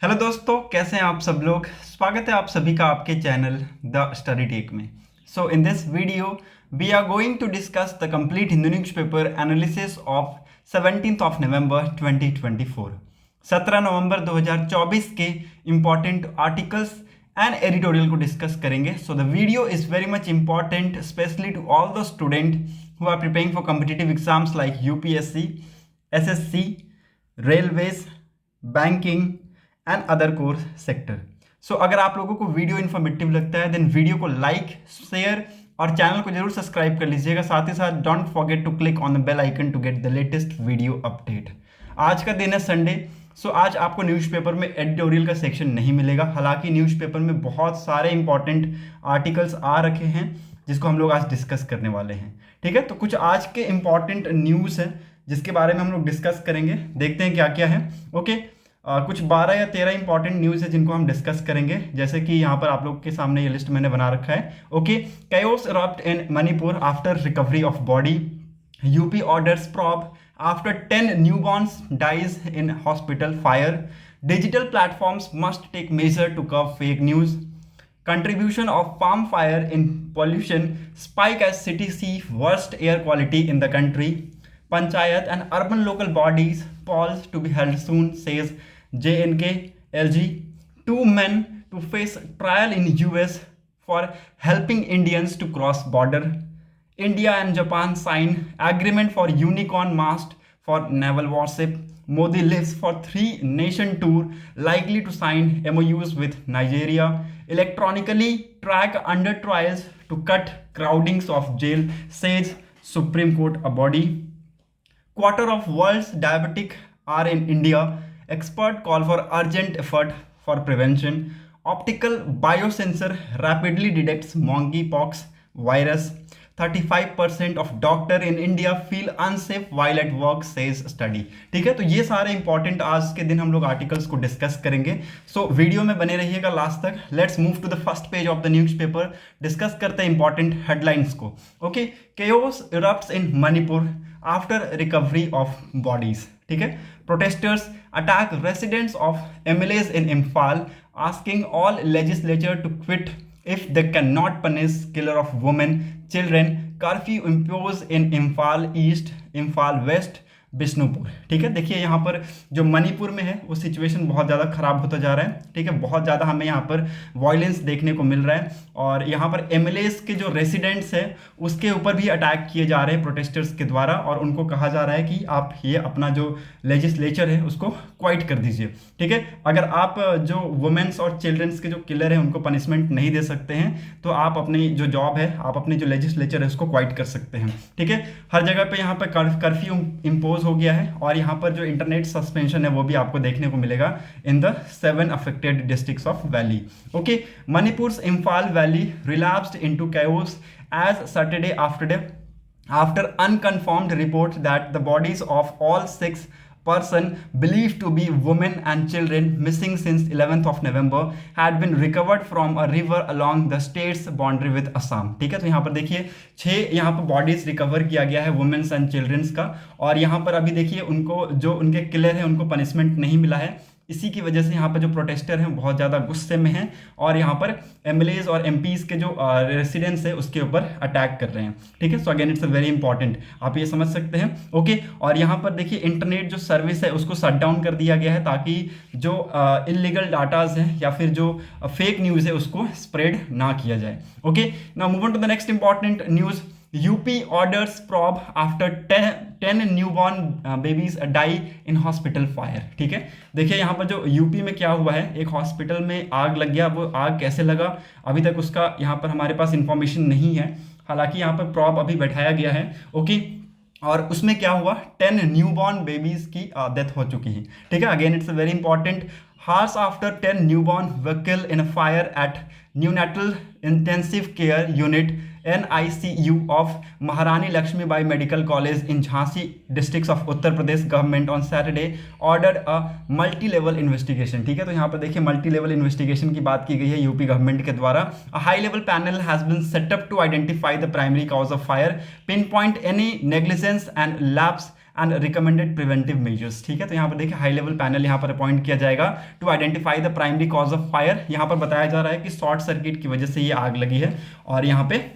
Hello दोस्तों, कैसे हैं आप सब लोग। स्वागत है आप सभी का आपके चैनल द स्टडी टेक में। So in this video we are going to discuss the complete Hindu newspaper analysis of 17th of November 2024। 17 नवंबर 2024 के इंपॉर्टेंट आर्टिकल्स एंड एडिटोरियल को डिस्कस करेंगे। So the video is very much important specially to all the student who are preparing for competitive exams like UPSC, SSC, railways, banking and other course sector. सो अगर आप लोगों को video informative लगता है then video को like, share और channel को जरूर सब्सक्राइब कर लीजिएगा। साथ ही साथ don't forget to click on the bell icon to get the latest video update. आज का दिन है संडे। सो आज आपको न्यूज़पेपर में एडिटोरियल का सेक्शन नहीं मिलेगा। हालांकि न्यूज़पेपर में बहुत सारे इंपॉर्टेंट आर्टिकल्स आ रखे हैं जिसको हम लोग आज डिस्कस करने वाले हैं। ठीक है, तो कुछ आज के इंपॉर्टेंट न्यूज़ है जिसके बारे में हम लोग डिस्कस करेंगे। देखते हैं क्या क्या है। ओके, कुछ 12 या 13 इंपॉर्टेंट न्यूज़ है जिनको हम डिस्कस करेंगे, जैसे कि यहाँ पर आप लोग के सामने ये लिस्ट मैंने बना रखा है। Okay, chaos erupt in Manipur after recovery of body. UP orders probe after 10 newborns dies in hospital fire. Digital platforms must take measure to curb fake news. Contribution of palm fire in pollution spike as city see worst air quality in the country. Panchayat and urban local bodies polls to be held soon, says JNK LG. Two men to face trial in US for helping Indians to cross border. India and Japan sign agreement for unicorn mast for naval warship. Modi lives for 3-nation tour, likely to sign MOUs with Nigeria. Electronically track under trials to cut crowdings of jail, says Supreme Court a body. Quarter of world's diabetic are in India. Expert call for urgent effort for prevention. Optical biosensor rapidly detects monkeypox virus. 35% of doctor in India feel unsafe while at work, says study. ठीक है, तो ये सारे important आज के दिन हम लोग आर्टिकल्स को डिस्कस करेंगे। सो वीडियो में बने रहिएगा लास्ट तक। Let's move to the first page of the newspaper. Discuss करते हैं इंपॉर्टेंट हेडलाइंस को। Okay, chaos erupts in Manipur after recovery of bodies. ठीक है, protesters attack residents of MLAs in Imphal, asking all legislature to quit if they cannot punish killer of women, children. Curfew imposed in Imphal East, Imphal West, Bishnupur. ठीक है, देखिए यहाँ पर जो मणिपुर में है वो सिचुएशन बहुत ज़्यादा खराब होता जा रहा है। ठीक है, बहुत ज़्यादा हमें यहाँ पर वायलेंस देखने को मिल रहा है और यहाँ पर एमएलएस के जो रेसिडेंट्स हैं उसके ऊपर भी अटैक किए जा रहे हैं प्रोटेस्टर्स के द्वारा, और उनको कहा जा रहा है कि आप ये अपना जो लेजिस्लेचर है उसको क्वाइट कर दीजिए। ठीक है, अगर आप जो वुमेन्स और चिल्ड्रंस के जो किलर हैं उनको पनिशमेंट नहीं दे सकते हैं तो आप अपनी जो जॉब है, आप अपनी जो लेजिस्लेचर है उसको क्वाइट कर सकते हैं। ठीक है, हर जगह पे यहाँ पर कर्फ्यू इम्पोज हो गया है और यहाँ पर जो इंटरनेट सस्पेंशन है वो भी आपको देखने को मिलेगा in the 7 affected districts of valley. Okay, Manipur's Imphal Valley relapsed into chaos as Saturday after unconfirmed report that the bodies of all 6 person believed to be women and children missing since 11th of November had been recovered from a river along the state's boundary with Assam। ठीक है, तो यहाँ पर देखिए 6 यहाँ पर bodies recover किया गया है वुमेन्स एंड चिल्ड्रंस का, और यहाँ पर अभी देखिए उनको जो उनके किलर है उनको पनिशमेंट नहीं मिला है। इसी की वजह से यहाँ पर जो प्रोटेस्टर हैं बहुत ज़्यादा गुस्से में हैं और यहाँ पर एमएलएज और एमपीज के जो रेसिडेंट्स है उसके ऊपर अटैक कर रहे हैं। ठीक है, so again it's a very important, आप ये समझ सकते हैं। ओके, और यहाँ पर देखिए इंटरनेट जो सर्विस है उसको शट डाउन कर दिया गया है ताकि जो इलीगल डाटाज हैं या फिर जो फेक न्यूज़ है उसको स्प्रेड ना किया जाए। Okay, now move on to the next important news. UP orders probe after 10 newborn babies die in hospital fire। ठीक है, देखिए यहाँ पर जो यूपी में क्या हुआ है, एक हॉस्पिटल में आग लग गया। वो आग कैसे लगा अभी तक उसका यहाँ पर हमारे पास इंफॉर्मेशन नहीं है। हालांकि यहाँ पर प्रॉब अभी बैठाया गया है। ओके, और उसमें क्या हुआ, 10 न्यूबॉर्न बेबीज की डेथ हो चुकी है। ठीक है, again it's very important. Hours after 10 newborn were killed in a fire at neonatal intensive care unit NICU of Maharani Lakshmibai Medical College in Jhansi districts of Uttar Pradesh, government on Saturday ordered a multi-level investigation। ठीक है, तो यहाँ पर देखिए multi-level investigation की बात की गई है यूपी गवर्नमेंट के द्वारा। A high-level panel has been set up to identify the primary cause of fire, pinpoint any negligence and lapse and recommended preventive measures. ठीक है, तो यहाँ पर देखिए हाई लेवल पैनल यहाँ पर अपॉइंट किया जाएगा to identify the primary cause of fire. यहाँ पर बताया जा रहा है कि शॉर्ट सर्किट की वजह से ये आग लगी है और यहाँ पर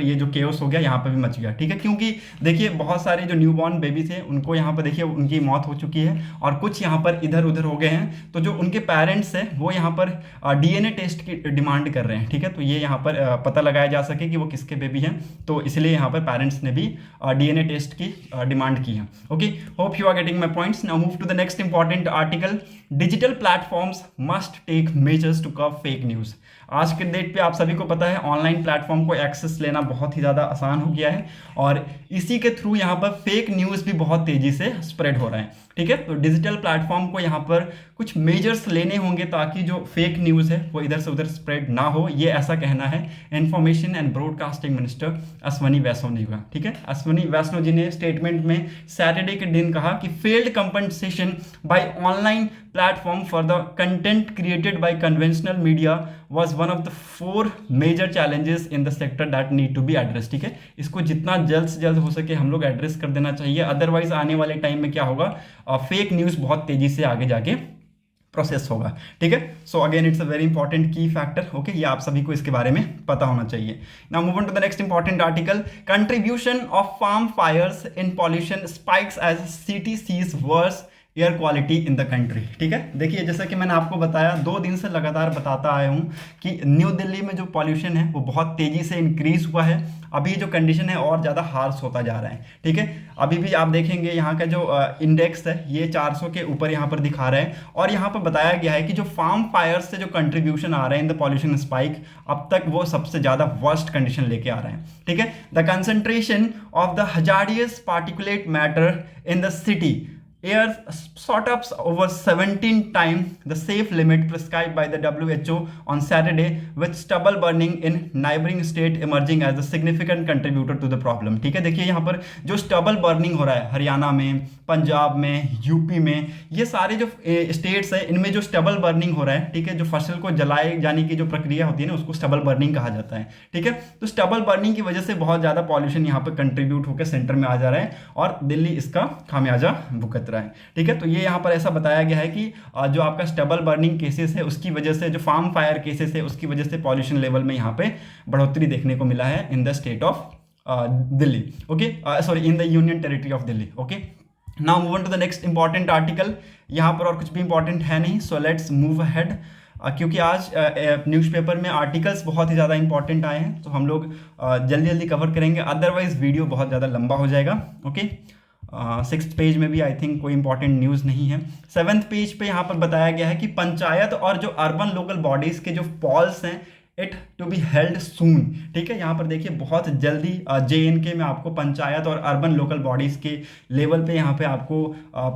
ये जो केओस हो गया यहाँ पर भी मच गया। ठीक है, क्योंकि देखिए बहुत सारे जो न्यूबॉर्न बेबी थे उनको यहाँ पर देखिए उनकी मौत हो चुकी है और कुछ यहाँ पर इधर उधर हो गए हैं, तो जो उनके पेरेंट्स हैं वो यहाँ पर डीएनए टेस्ट की डिमांड कर रहे हैं। ठीक है, तो ये यहाँ पर पता लगाया जा सके कि वो किसके बेबी हैं, तो इसलिए यहाँ पर पेरेंट्स ने भी डीएनए टेस्ट की डिमांड की है। Okay, hope you are getting my points. Now move to the next important article, digital platforms must take measures to curb fake news. आज के डेट पे आप सभी को पता है ऑनलाइन प्लेटफॉर्म को एक्सेस लेना बहुत ही ज़्यादा आसान हो गया है और इसी के थ्रू यहाँ पर फेक न्यूज़ भी बहुत तेज़ी से स्प्रेड हो रहा है। ठीक है, तो डिजिटल प्लेटफॉर्म को यहाँ पर कुछ मेजर्स लेने होंगे ताकि जो फेक न्यूज़ है वो इधर से उधर स्प्रेड ना हो, ये ऐसा कहना है information and broadcasting minister Ashwini Vaishnaw ji का। ठीक है, अश्वनी वैष्णव जी ने स्टेटमेंट में सैटरडे के दिन कहा कि failed compensation by online platform for the content created by conventional media was one of the 4 major challenges in the sector that need to be addressed। ठीक है, इसको जितना जल्द से जल्द हो सके हम लोग एड्रेस कर देना चाहिए, अदरवाइज आने वाले टाइम में क्या होगा, फेक न्यूज़ बहुत तेजी से आगे जाके प्रोसेस होगा। ठीक है, so again it's a very important की फैक्टर। ओके, ये आप सभी को इसके बारे में पता होना चाहिए। Now move on to the next important article, contribution of farm fires in pollution spikes as city sees worse air quality in the country. ठीक है, देखिए जैसा कि मैंने आपको बताया 2 दिन से लगातार बताता आया हूँ कि न्यू दिल्ली में जो पॉल्यूशन है वो बहुत तेज़ी से इंक्रीज हुआ है। अभी जो कंडीशन है और ज़्यादा हार्श होता जा रहा है। ठीक है, अभी भी आप देखेंगे यहाँ का जो इंडेक्स है ये 400 के ऊपर यहाँ पर दिखा रहा है और यहाँ पर बताया गया है कि जो फार्म फायर्स से जो कंट्रीब्यूशन आ रहा है इन द पॉल्यूशन स्पाइक, अब तक वो सबसे ज़्यादा वर्स्ट कंडीशन लेके आ रहा है। ठीक है, the concentration of the hazardous particulate matter in the city air shot up over 17 times the safe limit prescribed by the WHO on Saturday, with stubble burning in neighboring state emerging as a significant contributor to the problem। ठीक है, देखिए यहाँ पर जो stubble burning हो रहा है हरियाणा में, पंजाब में, यूपी में, ये सारे जो स्टेट्स है इनमें जो स्टबल बर्निंग हो रहा है। ठीक है, जो फसल को जलाए जाने की जो प्रक्रिया होती है ना उसको स्टबल बर्निंग कहा जाता है। ठीक है, तो स्टबल बर्निंग की वजह से बहुत ज़्यादा पॉल्यूशन यहाँ पर कंट्रीब्यूट होकर सेंटर में आ जा रहा है और दिल्ली इसका खामियाजा भुगत रहा है। ठीक है, तो ये यहाँ पर ऐसा बताया गया है कि जो आपका स्टबल बर्निंग केसेस है उसकी वजह से, जो फार्म फायर केसेस है उसकी वजह से पॉल्यूशन लेवल में यहाँ पे बढ़ोतरी देखने को मिला है in the state of Delhi. Okay, sorry, in the union territory of Delhi. Okay, now move on to the next important article. यहाँ पर और कुछ भी इंपॉर्टेंट है नहीं, सो लेट्स मूव अहेड। क्योंकि आज न्यूज़पेपर में आर्टिकल्स बहुत ही ज़्यादा इंपॉर्टेंट आए हैं तो हम लोग जल्दी जल्दी कवर करेंगे, अदरवाइज वीडियो बहुत ज़्यादा लंबा हो जाएगा। ओके, 6th पेज में भी आई थिंक कोई इंपॉर्टेंट न्यूज़ नहीं है। 7th पेज पे यहाँ पर बताया गया है कि पंचायत और जो अर्बन लोकल बॉडीज़ के जो पॉल्स हैं इट टू बी हेल्ड सून। ठीक है, यहाँ पर देखिए बहुत जल्दी JNK में आपको पंचायत और अर्बन लोकल बॉडीज़ के लेवल पे यहाँ पे आपको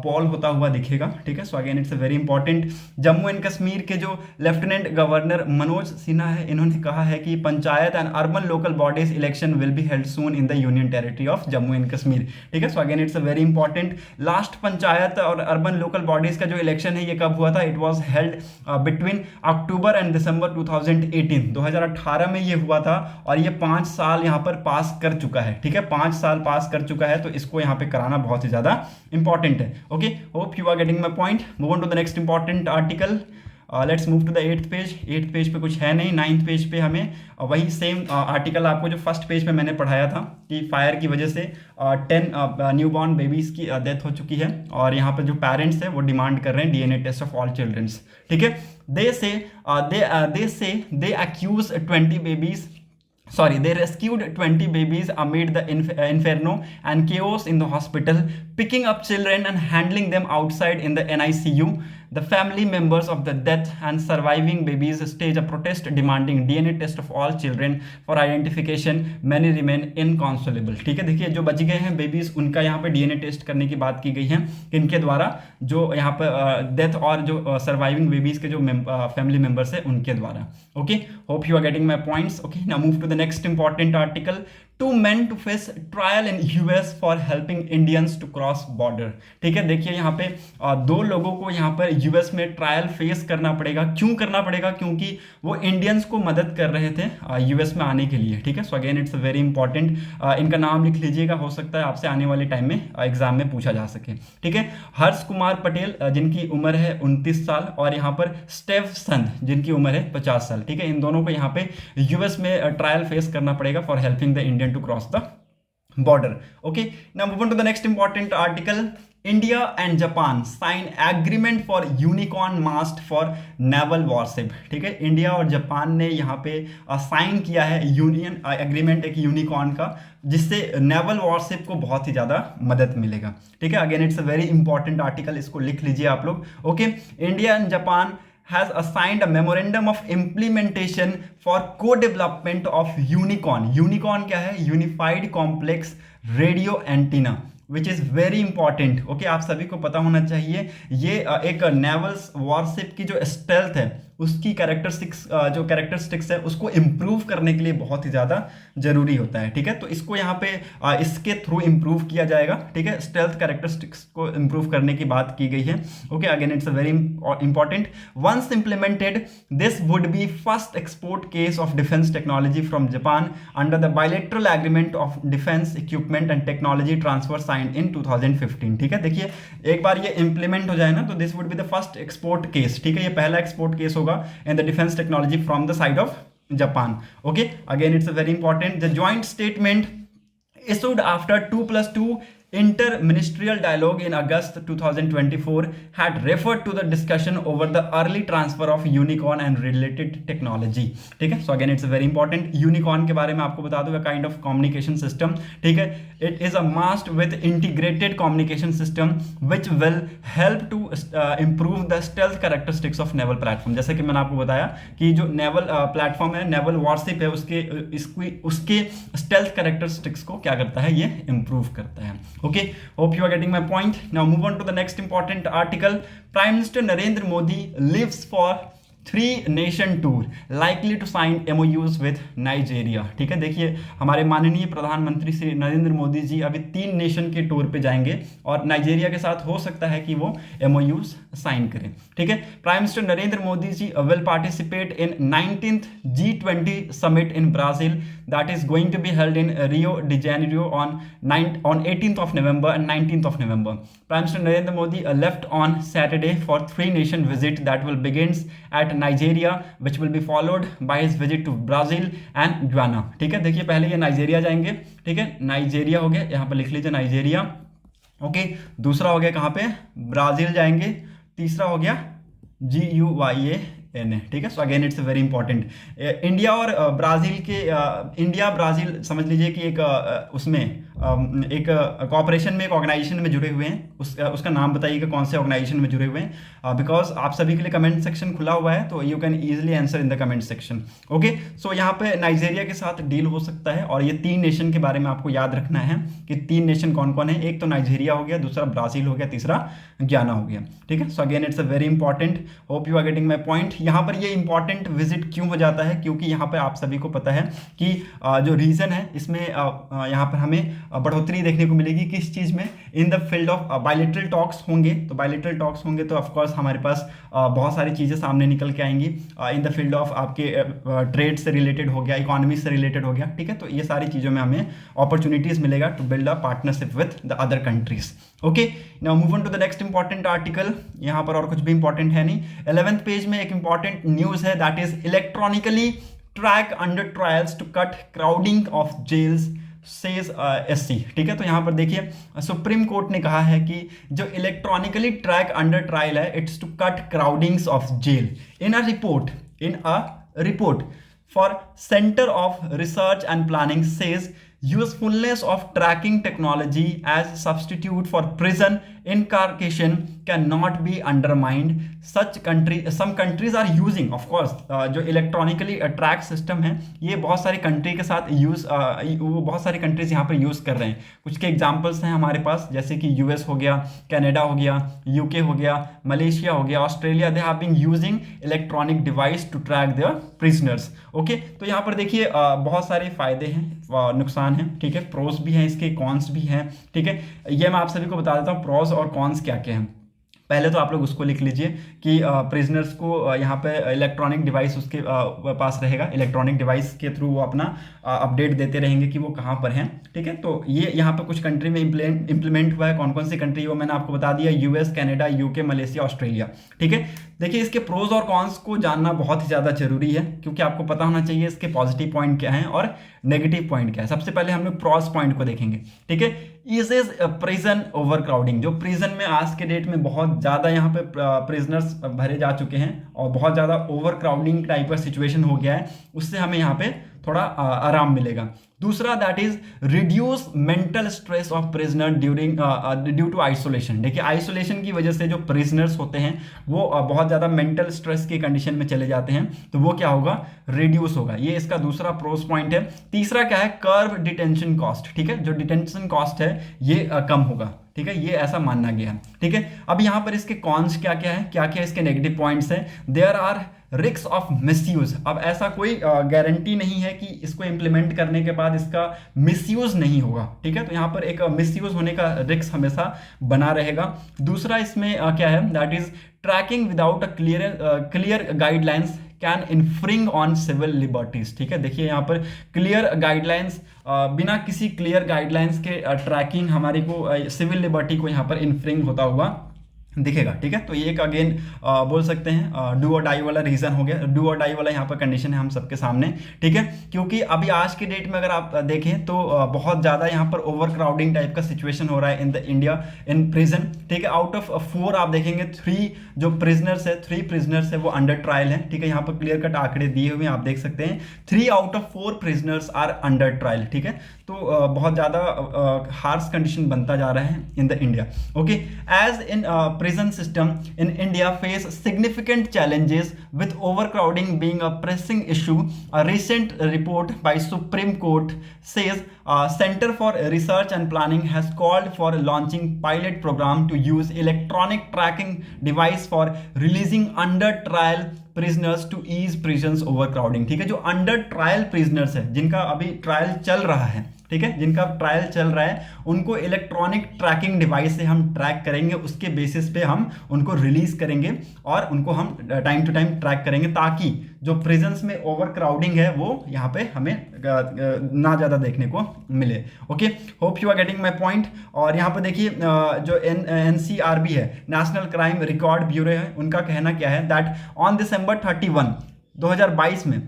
पॉल होता हुआ दिखेगा। ठीक है, so again it's a very important. Jammu and Kashmir के जो लेफ्टिनेंट गवर्नर मनोज सिन्हा है, इन्होंने कहा है कि panchayat and urban local bodies election will be held soon in the union territory of Jammu and Kashmir. ठीक है, so again it's a very important. Last panchayat और अर्बन लोकल बॉडीज़ का जो इलेक्शन है ये कब हुआ था? It was held between October and December 2018, 2018 में ये हुआ था और ये 5 साल यहाँ पर पास कर चुका है। ठीक है, 5 साल पास कर चुका है, तो इसको यहाँ पे कराना बहुत ही ज़्यादा इंपॉर्टेंट है। Okay, hope you are getting my point. Move on to the next important article. Let's move to the 8th page. 8th page पे कुछ है नहीं। 9th पेज पे हमें वही सेम आर्टिकल आपको जो फर्स्ट पेज पे मैंने पढ़ाया था कि फायर की वजह से 10 न्यूबॉर्न बेबीज़ की डेथ हो चुकी है और यहाँ पर जो पेरेंट्स हैं वो डिमांड कर रहे हैं DNA test of all childrens. ठीक है, they accuse 20 babies. Sorry, they rescued 20 babies amid the inferno and chaos in the hospital, picking up children and handling them outside in the NICU. The family members of the death and surviving babies staged a protest demanding DNA test of all children for identification. Many remain inconsolable. ठीक है, देखिए जो बच गए हैं babies उनका यहाँ पे DNA टेस्ट करने की बात की गई है इनके द्वारा, जो यहाँ पर डेथ और जो सर्वाइविंग बेबीज के जो फैमिली मेम्बर्स है उनके द्वारा। Okay, hope you are getting my points. Okay, now move to the next important article. Two men to face trial in US for helping Indians to cross border. ठीक है, देखिए यहाँ पे दो लोगों को यहाँ पर यूएस में ट्रायल फेस करना पड़ेगा। क्यों करना पड़ेगा? क्योंकि वो इंडियंस को मदद कर रहे थे यूएस में आने के लिए। ठीक है, so again it's very important, इनका नाम लिख लीजिएगा, हो सकता है आपसे आने वाले टाइम में एग्जाम में पूछा जा सके। ठीक है, हर्ष कुमार पटेल जिनकी उम्र है 29 साल, और यहाँ पर स्टेव सन जिनकी उम्र है 50 साल। ठीक है, इन दोनों को यहाँ पे यूएस में ट्रायल फेस करना पड़ेगा for helping the Indian to cross the border. Okay, now move on to the next important article. India and Japan sign agreement for unicorn mast for naval warship. ठीक है, India और Japan ने यहाँ पे sign किया है union agreement एक unicorn का, जिससे नेवल वॉरशिप को बहुत ही ज़्यादा मदद मिलेगा। ठीक है, again it's a very important article, इसको लिख लीजिए आप लोग। Okay, India and Japan has assigned a memorandum of implementation for co-development of unicorn. unicorn क्या है? Unified Complex Radio Antenna, which is very important. Okay, आप सभी को पता होना चाहिए ये एक नेवल वॉरशिप की जो स्टेल्थ है उसकी कैरेक्टरिस्टिक्स है उसको इम्प्रूव करने के लिए बहुत ही ज़्यादा जरूरी होता है। ठीक है, तो इसको यहाँ पे इसके थ्रू इम्प्रूव किया जाएगा। ठीक है, स्टेल्थ कैरेक्टरिस्टिक्स को इम्प्रूव करने की बात की गई है। Okay, again it's a very important. Once implemented this would be first export case of defence technology from Japan under the bilateral agreement of defence equipment and technology transfer signed in 2015। ठीक है, देखिए एक बार ये implement हो जाए ना तो this would be the first export case. ठीक है, ये पहला export case and the defense technology from the side of Japan. Okay, again it's a very important. The joint statement issued after 2+2 inter-ministerial dialogue in August 2024 had referred to the discussion over the early transfer of unicorn and related technology. ठीक है, so again it's very important. unicorn के बारे में आपको बता दूं, a kind of communication system. ठीक है, it is a mast with integrated communication system which will help to improve the stealth characteristics of naval platform. जैसे कि मैंने आपको बताया कि जो naval platform है, naval warship है, उसके stealth characteristics को क्या करता है? ये improve करता है। Okay, hope you are getting my point. Now move on to the next important article. Prime Minister Narendra Modi lives for 3-nation tour likely to sign MOUs with Nigeria. ठीक है, देखिए हमारे माननीय प्रधानमंत्री श्री नरेंद्र मोदी जी अभी 3 नेशन के टूर पे जाएंगे और नाइजीरिया के साथ हो सकता है कि वो MOUs साइन करें। ठीक है, prime minister Narendra Modi ji will participate in 19th G20 summit in Brazil that is going to be held in Rio de Janeiro on 18th of November and 19th of November. Prime Minister Narendra Modi left on Saturday for 3-nation visit that will begins at Nigeria, which will be followed by his visit to Brazil and Guyana. ठीक है, देखिए पहले ये Nigeria जाएंगे। ठीक है, Nigeria हो गया, यहाँ पर लिख लीजिए नाइजीरिया। ओके, दूसरा हो गया कहाँ पे? ब्राज़ील जाएंगे। तीसरा हो गया GUYANA। ठीक है, so again it's very important. India और ब्राज़ील के इंडिया ब्राज़ील समझ लीजिए कि एक उसमें एक कॉपरेशन में, एक ऑर्गेनाइजेशन में जुड़े हुए हैं। उसका नाम बताइएगा कौन से ऑर्गेनाइजेशन में जुड़े हुए हैं, बिकॉज आप सभी के लिए कमेंट सेक्शन खुला हुआ है तो you can easily answer in the comment section. Okay, so यहाँ पे नाइजीरिया के साथ डील हो सकता है और ये 3 नेशन के बारे में आपको याद रखना है कि 3 नेशन कौन कौन है। एक तो नाइजीरिया हो गया, दूसरा ब्राज़ील हो गया, तीसरा गयाना हो गया। ठीक है, so again it's a very important, hope you are getting my point. यहाँ पर ये इंपॉर्टेंट विजिट क्यों हो जाता है? क्योंकि यहाँ पर आप सभी को पता है कि जो रीजन है इसमें यहाँ पर हमें बढ़ोतरी देखने को मिलेगी। किस चीज़ में? In the field of bilateral talks होंगे। तो बायलैटरल टॉक्स होंगे तो ऑफकोर्स हमारे पास बहुत सारी चीज़ें सामने निकल के आएंगी। इन द फील्ड ऑफ आपके ट्रेड से रिलेटेड हो गया, इकोनॉमी से रिलेटेड हो गया। ठीक है, तो ये सारी चीज़ों में हमें अपॉर्चुनिटीज़ मिलेगा to build a partnership with the other countries. Okay, now move on to the next important article. यहाँ पर और कुछ भी इंपॉर्टेंट है नहीं। 11th पेज में एक इंपॉर्टेंट न्यूज़ है, that is electronically track under trials to cut crowding of jails says SC। ठीक है, तो यहाँ पर देखिए सुप्रीम कोर्ट ने कहा है कि जो इलेक्ट्रॉनिकली ट्रैक अंडर ट्रायल है, it's to cut crowdings of jail. In a report for centre of research and planning says usefulness of tracking technology as substitute for prison incarceration cannot be undermined. Some countries are using, of course, जो electronically track system है ये बहुत सारी country के साथ वो बहुत सारी कंट्रीज यहाँ पर यूज़ कर रहे हैं। कुछ के एग्जांपल्स हैं हमारे पास, जैसे कि यूएस हो गया, कनाडा हो गया, यूके हो गया, मलेशिया हो गया, Australia. They have been using electronic device to track their prisoners. Okay, तो यहाँ पर देखिए बहुत सारे फायदे हैं, नुकसान हैं, ठीक है, प्रोस भी हैं इसके, कॉन्स भी हैं, ठीक है। ये मैं आप सभी को बता देता हूँ प्रोस और कॉन्स क्या क्या हैं। पहले तो आप लोग उसको लिख लीजिए कि प्रिजनर्स को यहाँ पे इलेक्ट्रॉनिक डिवाइस उसके पास रहेगा, इलेक्ट्रॉनिक डिवाइस के थ्रू वो अपना अपडेट देते रहेंगे कि वो कहाँ पर हैं, ठीक है। तो ये यहाँ पे कुछ कंट्री में इम्प्लीमेंट हुआ है। कौन कौन सी कंट्री, वो मैंने आपको बता दिया, US, Canada, UK, Malaysia, Australia, ठीक है। देखिए इसके प्रोज और कॉन्स को जानना बहुत ही ज़्यादा जरूरी है, क्योंकि आपको पता होना चाहिए इसके पॉजिटिव पॉइंट क्या हैं और नेगेटिव पॉइंट क्या है। सबसे पहले हम लोग प्रोज पॉइंट को देखेंगे, ठीक है। इज प्रिजन ओवर क्राउडिंग, जो प्रिजन में आज के डेट में बहुत ज़्यादा यहाँ पे प्रिजनर्स भरे जा चुके हैं और बहुत ज़्यादा ओवर क्राउडिंग टाइप का सिचुएशन हो गया है, उससे हमें यहाँ पे थोड़ा आराम मिलेगा। दूसरा, that is reduce mental stress of prisoner due to isolation. देखिए आइसोलेशन की वजह से जो प्रिजनर्स होते हैं वो बहुत ज़्यादा मेंटल स्ट्रेस की कंडीशन में चले जाते हैं, तो वो क्या होगा, रिड्यूस होगा। ये इसका दूसरा प्रोस पॉइंट है। तीसरा क्या है, कर्व डिटेंशन कॉस्ट, ठीक है, जो डिटेंशन कॉस्ट है ये कम होगा, ठीक है, ये ऐसा मानना गया है, ठीक है। अब यहाँ पर इसके कॉन्स क्या क्या है, क्या क्या इसके नेगेटिव पॉइंट्स हैं। There are risk of misuse. अब ऐसा कोई गारंटी नहीं है कि इसको इंप्लीमेंट करने के बाद इसका मिसयूज नहीं होगा, ठीक है। तो यहाँ पर एक मिसयूज होने का रिस्क हमेशा बना रहेगा। दूसरा इसमें क्या है, that is tracking without a clear guidelines can infringe on civil liberties, ठीक है। देखिए यहाँ पर क्लियर गाइडलाइंस, बिना किसी क्लियर गाइडलाइंस के ट्रैकिंग हमारे को सिविल लिबर्टी को यहाँ पर इन्फ्रिंग होता हुआ दिखेगा, ठीक है। तो ये एक अगेन बोल सकते हैं डू और डाई वाला रीजन हो गया, डू और डाई वाला यहाँ पर कंडीशन है हम सबके सामने, ठीक है। क्योंकि अभी आज के डेट में अगर आप देखें तो बहुत ज़्यादा यहाँ पर ओवर क्राउडिंग टाइप का सिचुएशन हो रहा है in the India in prison, ठीक है। आउट ऑफ 4 आप देखेंगे 3 जो प्रिजनर्स है, 3 प्रिजनर्स है वो अंडर ट्रायल है, ठीक है। यहाँ पर क्लियर कट आंकड़े दिए हुए हैं, आप देख सकते हैं 3 out of 4 prisoners are under trial, ठीक है। तो बहुत ज़्यादा हार्श कंडीशन बनता जा रहा है in the India, okay. As in prison system in India face significant challenges with overcrowding being a pressing issue. A recent report by Supreme Court says Center for Research and Planning has called for launching pilot program to use electronic tracking device for releasing under trial prisoners to ease prisons overcrowding, ठीक है। जो under trial prisoners है, जिनका अभी trial चल रहा है, ठीक है, जिनका ट्रायल चल रहा है, उनको इलेक्ट्रॉनिक ट्रैकिंग डिवाइस से हम ट्रैक करेंगे, उसके बेसिस पे हम उनको रिलीज करेंगे और उनको हम टाइम टू टाइम ट्रैक करेंगे, ताकि जो प्रिजन्स में ओवर क्राउडिंग है वो यहाँ पे हमें ना ज़्यादा देखने को मिले, okay. Hope you are getting my point. और यहाँ पे देखिए जो NCRB है, नेशनल क्राइम रिकॉर्ड ब्यूरो है, उनका कहना क्या है, दैट ऑन December 31, 2022 में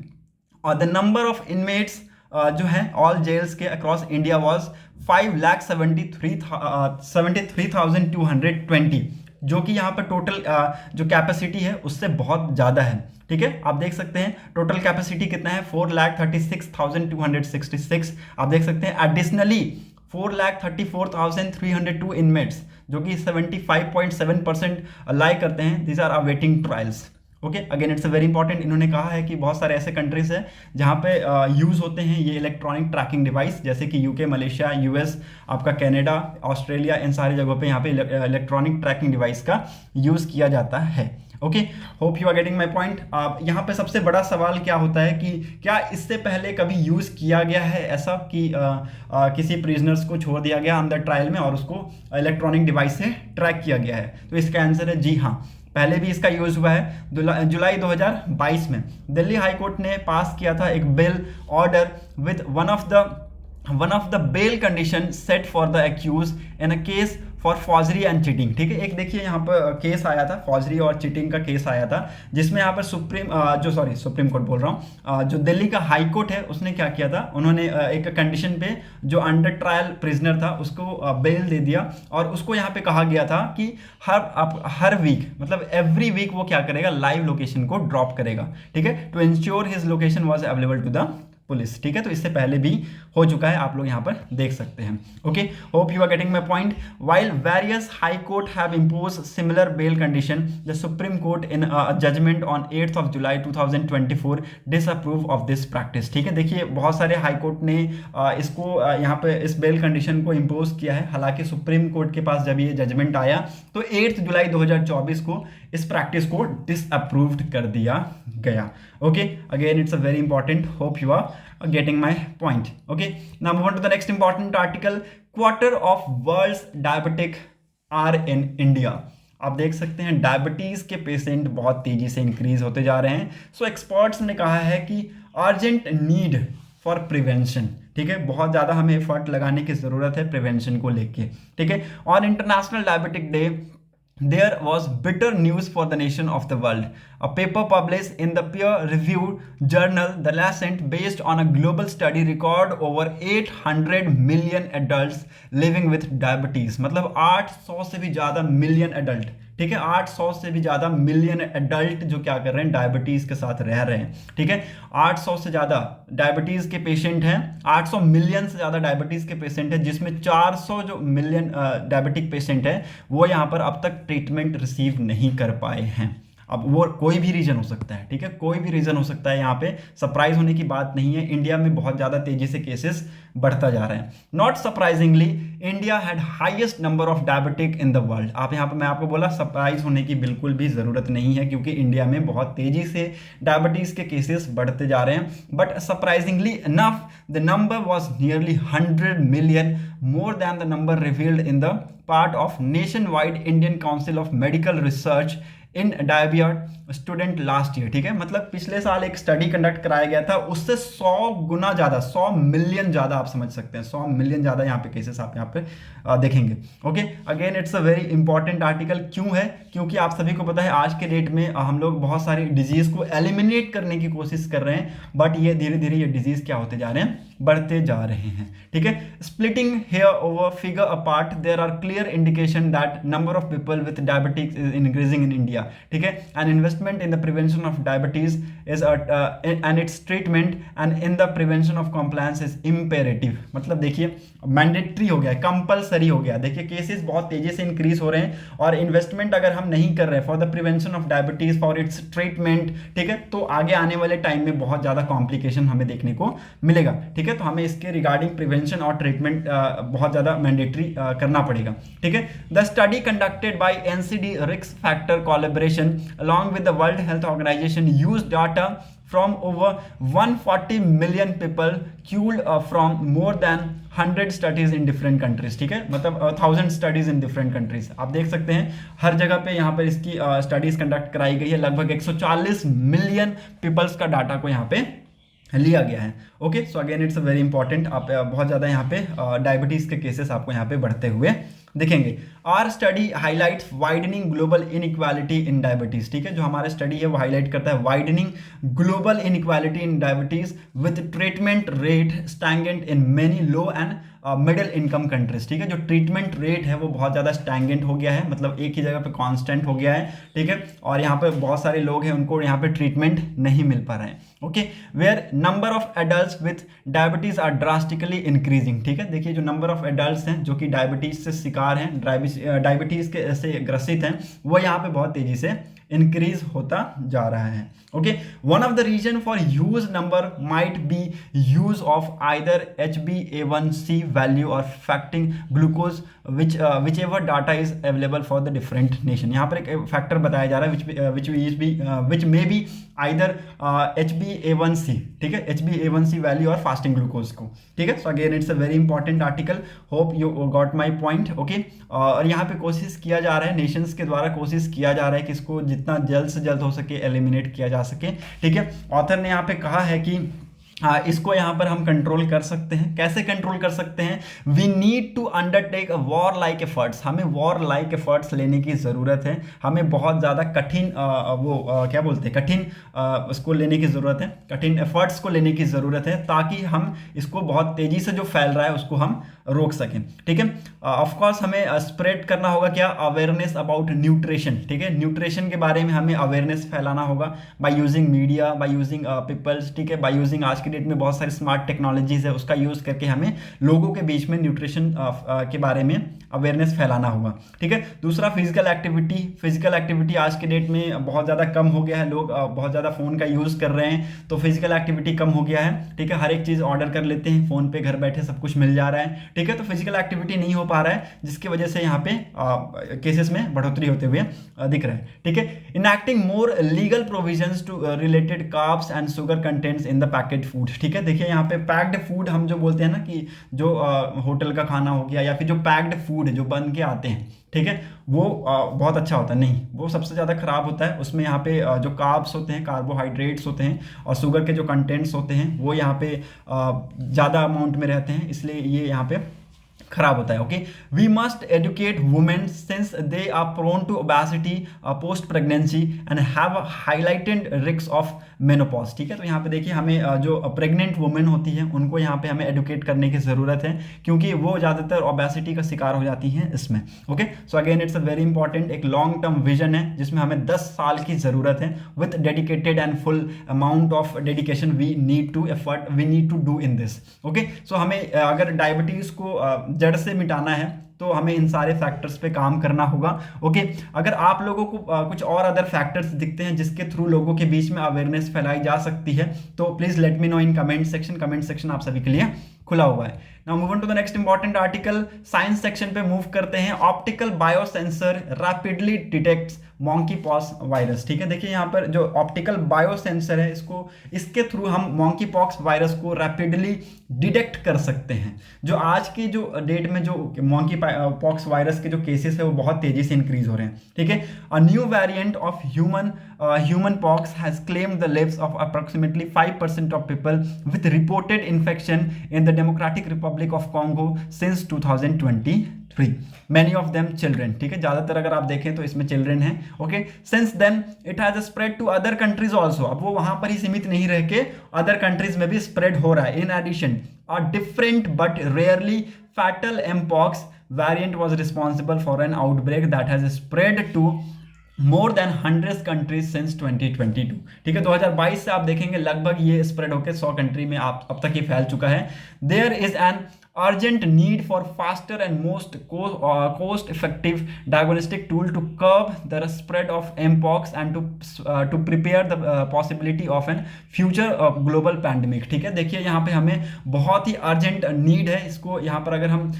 और द नंबर ऑफ इनमेट्स जो है ऑल जेल्स के अक्रॉस इंडिया वॉज 5,73,220, जो कि यहाँ पर टोटल जो कैपेसिटी है उससे बहुत ज़्यादा है, ठीक है। आप देख सकते हैं टोटल कैपेसिटी कितना है, 4,36,266। आप देख सकते हैं एडिशनली 4,34,302 इनमेट्स, जो कि 75.7% लाई करते हैं, these are awaiting trials, okay. Again it's very important, इन्होंने कहा है कि बहुत सारे ऐसे कंट्रीज हैं जहाँ पे यूज़ होते हैं ये इलेक्ट्रॉनिक ट्रैकिंग डिवाइस, जैसे कि यूके, मलेशिया, यूएस, आपका कनाडा, ऑस्ट्रेलिया, इन सारी जगहों पे यहाँ पे इलेक्ट्रॉनिक ट्रैकिंग डिवाइस का यूज़ किया जाता है, okay. Hope you are getting my point. यहाँ पे सबसे बड़ा सवाल क्या होता है कि क्या इससे पहले कभी यूज़ किया गया है ऐसा कि किसी प्रिजनर्स को छोड़ दिया गया अंदर ट्रायल में और उसको इलेक्ट्रॉनिक डिवाइस से ट्रैक किया गया है, तो इसका आंसर है जी हाँ, पहले भी इसका यूज हुआ है। जुलाई 2022 में दिल्ली हाई कोर्ट ने पास किया था एक bail order with one of the bail condition set for the accused in a case for forgery and cheating, ठीक है। एक देखिए यहाँ पर केस आया था, फॉर्जरी और चीटिंग का केस आया था, जिसमें यहाँ पर सुप्रीम कोर्ट बोल रहा हूँ, जो दिल्ली का हाई कोर्ट है उसने क्या किया था, उन्होंने एक कंडीशन पे जो अंडर ट्रायल प्रिजनर था उसको बेल दे दिया और उसको यहाँ पे कहा गया था कि हर वीक, मतलब एवरी वीक वो क्या करेगा, लाइव लोकेशन को ड्रॉप करेगा, ठीक है, to ensure his location was available to the police, ठीक है। तो इससे पहले भी हो चुका है, आप लोग यहाँ पर देख सकते हैं। Okay, hope you are getting my point. While various high court have impose similar bail condition, the supreme court in judgement on 8th of July 2024 disapprove of this practice, ठीक है। देखिए बहुत सारे हाई कोर्ट ने इसको यहाँ पे इस बेल कंडीशन को इम्पोज किया है। हालांकि सुप्रीम कोर्ट के पास जब ये जजमेंट आया तो 8 जुलाई 2024 को इस प्रैक्टिस को डिसअप्रूव्ड कर दिया गया। Okay, again it's a very important, hope you are getting my point. Okay, now move on to the next important article. Quarter of world's diabetic are in India. आप देख सकते हैं डायबिटीज के patient बहुत तेजी से इंक्रीज होते जा रहे हैं। सो एक्सपर्ट्स ने कहा है कि अर्जेंट नीड फॉर प्रिवेंशन, ठीक है, बहुत ज़्यादा हमें एफर्ट लगाने की ज़रूरत है प्रिवेंशन को लेके, ठीक है। On international diabetic day there was bitter news for the nation of the world. A paper published in the peer-reviewed journal The Lancet, based on a global study, record over 800 million adults living with diabetes. मतलब 800 से भी ज़्यादा million adult, ठीक है, 800 से भी ज़्यादा million adult जो क्या कर रहे हैं, डायबिटीज़ के साथ रह रहे हैं, ठीक है। 800 से ज़्यादा डायबिटीज़ के पेशेंट हैं, 800 मिलियन से ज़्यादा डायबिटीज़ के पेशेंट हैं, जिसमें 400 जो मिलियन डायबिटिक पेशेंट हैं वो यहाँ पर अब तक ट्रीटमेंट रिसीव नहीं कर पाए हैं। अब वो कोई भी रीज़न हो सकता है, ठीक है, कोई भी रीज़न हो सकता है, यहाँ पे सरप्राइज होने की बात नहीं है। इंडिया में बहुत ज़्यादा तेज़ी से केसेस बढ़ता जा रहे हैं। Not surprisingly India had highest number of diabetic in the world. आप यहाँ पे, मैं आपको बोला सरप्राइज होने की बिल्कुल भी ज़रूरत नहीं है, क्योंकि इंडिया में बहुत तेज़ी से डायबिटीज़ के केसेस बढ़ते जा रहे हैं। But surprisingly enough the number was nearly 100 million, more than the number revealed in the part of nationwide Indian Council of Medical Research in diabetes student last year, ठीक है। मतलब पिछले साल एक स्टडी कंडक्ट कराया गया था, उससे 100 गुना ज़्यादा, 100 मिलियन ज़्यादा, आप समझ सकते हैं 100 मिलियन ज़्यादा यहाँ पे केसेस आप यहाँ पे देखेंगे। Okay, again it's a very important article. क्यों है? क्योंकि आप सभी को पता है आज के डेट में हम लोग बहुत सारी डिजीज़ को एलिमिनेट करने की कोशिश कर रहे हैं, बट ये धीरे धीरे ये डिजीज़ क्या होते जा रहे हैं, बढ़ते जा रहे हैं, ठीक है। Splitting hair over figure apart, there are clear indication that number of people with diabetics is increasing in India, ठीक है। And investment in the prevention of diabetes is and its treatment and in the prevention of compliance is imperative. मतलब देखिए mandatory हो गया, compulsory हो गया। देखिए cases बहुत तेजी से इंक्रीज हो रहे हैं और इन्वेस्टमेंट अगर हम नहीं कर रहे for the prevention of diabetes, for its treatment, ठीक है, तो आगे आने वाले टाइम में बहुत ज़्यादा कॉम्प्लिकेशन हमें देखने को मिलेगा, ठीक है। तो हमें इसके रिगार्डिंग प्रिवेंशन और ट्रीटमेंट बहुत ज़्यादा मैंडेटरी करना पड़ेगा, ठीक है। The study conducted by NCD risk factor collaboration along with the World Health Organization used data from over 140 million people culled from more than 100 studies in different countries, ठीक है। मतलब 1000 studies in different countries। आप देख सकते हैं हर जगह पे यहाँ पर इसकी स्टडीज कंडक्ट कराई गई है। लगभग 140 मिलियन पीपल्स का डाटा को यहाँ पे लिया गया है। Okay, so again it's a very important. आप बहुत ज़्यादा यहाँ पे डायबिटीज़ के केसेस आपको यहाँ पे बढ़ते हुए देखेंगे। Our study highlights widening global inequality in diabetes, ठीक है। जो हमारा स्टडी है वो हाईलाइट करता है widening global inequality in diabetes with treatment rate stagnant in many low and middle income countries, ठीक है। जो ट्रीटमेंट रेट है वो बहुत ज़्यादा स्टैंगेंट हो गया है, मतलब एक ही जगह पे कांस्टेंट हो गया है, ठीक है। और यहाँ पे बहुत सारे लोग हैं उनको यहाँ पे ट्रीटमेंट नहीं मिल पा रहे हैं। Okay, where number of adults with diabetes are drastically increasing, ठीक है। देखिए जो नंबर ऑफ एडल्ट्स हैं जो कि डायबिटीज़ से शिकार हैं, डायबिटीज़ के से ग्रसित हैं, वो यहाँ पे बहुत तेज़ी से इंक्रीज होता जा रहा है। Okay, one of the reason for huge number might be use of either HbA1c value और fasting glucose whichever data is available for the different nation. यहाँ पर एक फैक्टर बताया जा रहा है विच मे बी आइदर HbA1c, ठीक है, HbA1c वैल्यू और फास्टिंग ग्लूकोज को, ठीक है। So again it's a very important article, hope you got my point. Okay, और यहाँ पे कोशिश किया जा रहा है, नेशंस के द्वारा कोशिश किया जा रहा है कि इसको जितना जल्द से जल्द हो सके एलिमिनेट किया जा सके, ठीक है। ऑथर ने यहाँ पे कहा है कि इसको यहाँ पर हम कंट्रोल कर सकते हैं। कैसे कंट्रोल कर सकते हैं? We need to undertake war like efforts. हमें वॉर लाइक एफर्ट्स लेने की ज़रूरत है। हमें बहुत ज़्यादा कठिन क्या बोलते हैं, कठिन उसको लेने की ज़रूरत है, कठिन एफर्ट्स को लेने की ज़रूरत है, ताकि हम इसको बहुत तेज़ी से जो फैल रहा है उसको हम रोक सकें। ठीक है, ऑफ कोर्स हमें स्प्रेड करना होगा क्या, अवेयरनेस अबाउट न्यूट्रिशन। ठीक है, न्यूट्रिशन के बारे में हमें अवेयरनेस फैलाना होगा by using media, by using peoples. ठीक है, बाय यूजिंग, आज की डेट में बहुत सारी स्मार्ट टेक्नोलॉजीज है, उसका यूज करके हमें लोगों के बीच में न्यूट्रिशन के बारे में अवेयरनेस फैलाना होगा। ठीक है, दूसरा फिजिकल एक्टिविटी। फिजिकल एक्टिविटी आज के डेट में बहुत ज़्यादा कम हो गया है, लोग बहुत ज़्यादा फ़ोन का यूज़ कर रहे हैं, तो फिजिकल एक्टिविटी कम हो गया है। ठीक है, हर एक चीज़ ऑर्डर कर लेते हैं फ़ोन पे, घर बैठे सब कुछ मिल जा रहा है। ठीक है, तो फिजिकल एक्टिविटी नहीं हो पा रहा है, जिसकी वजह से यहाँ पे केसेस में बढ़ोतरी होते हुए दिख रहा है। ठीक है, enacting more legal provisions to related carbs and sugar contents in the package food. ठीक है, देखिए यहाँ पे पैक्ड फूड हम जो बोलते हैं ना, कि जो होटल का खाना हो गया या फिर जो पैक्ड फूड जो बन के आते हैं, ठीक है, वो बहुत अच्छा होता है नहीं, वो सबसे ज़्यादा खराब होता है। उसमें यहाँ पे जो कार्ब्स होते हैं, कार्बोहाइड्रेट्स होते हैं, और शुगर के जो कंटेंट्स होते हैं वो यहाँ पे ज़्यादा अमाउंट में रहते हैं, इसलिए ये यहाँ पे खराब होता है। Okay, we must educate women since they are prone to obesity post pregnancy and have highlighted risk of menopause. ठीक है, तो यहाँ पे देखिए हमें जो प्रेग्नेंट वुमेन होती है उनको यहाँ पे हमें एडुकेट करने की ज़रूरत है, क्योंकि वो ज़्यादातर ओबेसिटी का शिकार हो जाती हैं इसमें। Okay, so again it's a very important, एक लॉन्ग टर्म विजन है जिसमें हमें 10 साल की ज़रूरत है, with dedicated and full amount of dedication we need to effort we need to do in this. Okay, so हमें अगर डायबिटीज़ को जड़ से मिटाना है तो हमें इन सारे फैक्टर्स पे काम करना होगा। ओके, अगर आप लोगों को कुछ और अदर फैक्टर्स दिखते हैं जिसके थ्रू लोगों के बीच में अवेयरनेस फैलाई जा सकती है, तो please let me know in comment section. Comment section आप सभी के लिए खुला हुआ है। Now move on to the next important article, science section पे मूव करते हैं। Optical biosensor rapidly detects monkeypox virus. ठीक है, देखिए यहाँ पर जो ऑप्टिकल बायोसेंसर है, इसके थ्रू हम मॉन्की पॉक्स वायरस को रैपिडली डिटेक्ट कर सकते हैं। जो आज की जो डेट में जो मॉन्की पॉक्स वायरस के जो केसेस है वो बहुत तेजी से इंक्रीज हो रहे हैं। ठीक है, a new variant of human pox has claimed the leaves of approximately 5% of people with reported infection in the democratic Republic of Congo since 2023, many of them children। ठीक है, ज्यादातर अगर आप देखें तो इसमें चिल्ड्रन हैं। Okay, since then it has spread to other countries also. अब वो वहां पर ही सीमित नहीं रह के अदर कंट्रीज में भी स्प्रेड हो रहा है। In addition a different but rarely fatal mpox variant was responsible for an outbreak that has spread to more than 100 countries since 2022। ठीक है, 2022 से आप देखेंगे लगभग ये स्प्रेड होकर 100 कंट्री में आप अब तक ये फैल चुका है। There is an urgent need for faster and most cost effective diagnostic tool to curb the spread of mpox and to prepare the possibility of an future global pandemic। ठीक है, देखिए यहाँ पे हमें बहुत ही अर्जेंट नीड है इसको। यहाँ पर अगर हम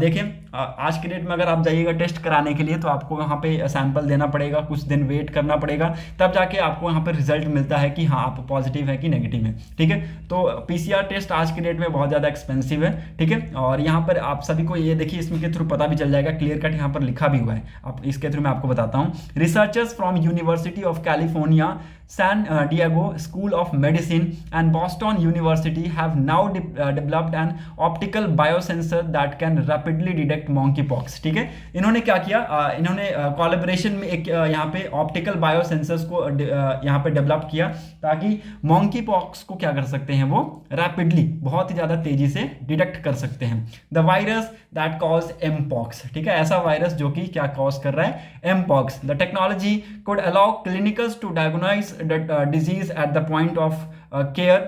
देखें आज के डेट में अगर आप जाइएगा टेस्ट कराने के लिए तो आपको यहाँ पे सैंपल देना पड़ेगा, कुछ दिन वेट करना पड़ेगा, तब जाके आपको यहाँ पर रिजल्ट मिलता है कि हाँ आप पॉजिटिव है कि नेगेटिव है। ठीक है, तो PCR टेस्ट आज के डेट में बहुत ज़्यादा एक्सपेंसिव है। ठीक है, और यहाँ पर आप सभी को ये देखिए इसमें के थ्रू पता भी चल जाएगा, क्लियर कट यहाँ पर लिखा भी हुआ है, आप इसके थ्रू मैं आपको बताता हूँ। Researchers from university of California, San Diego School of Medicine and Boston University have now developed an optical biosensor that can rapidly detect monkeypox। ठीक है, इन्होंने क्या किया, इन्होंने कोलैबोरेशन में एक यहाँ पे ऑप्टिकल बायोसेंसर्स को यहाँ पे डेवलप किया ताकि monkeypox को क्या कर सकते हैं, वो रैपिडली बहुत ही ज़्यादा तेजी से डिटेक्ट कर सकते हैं। The virus that cause mpox. ठीक है, ऐसा वायरस जो कि क्या कॉज कर रहा है, mpox. The technology could allow clinicians to diagnose the disease at the point of care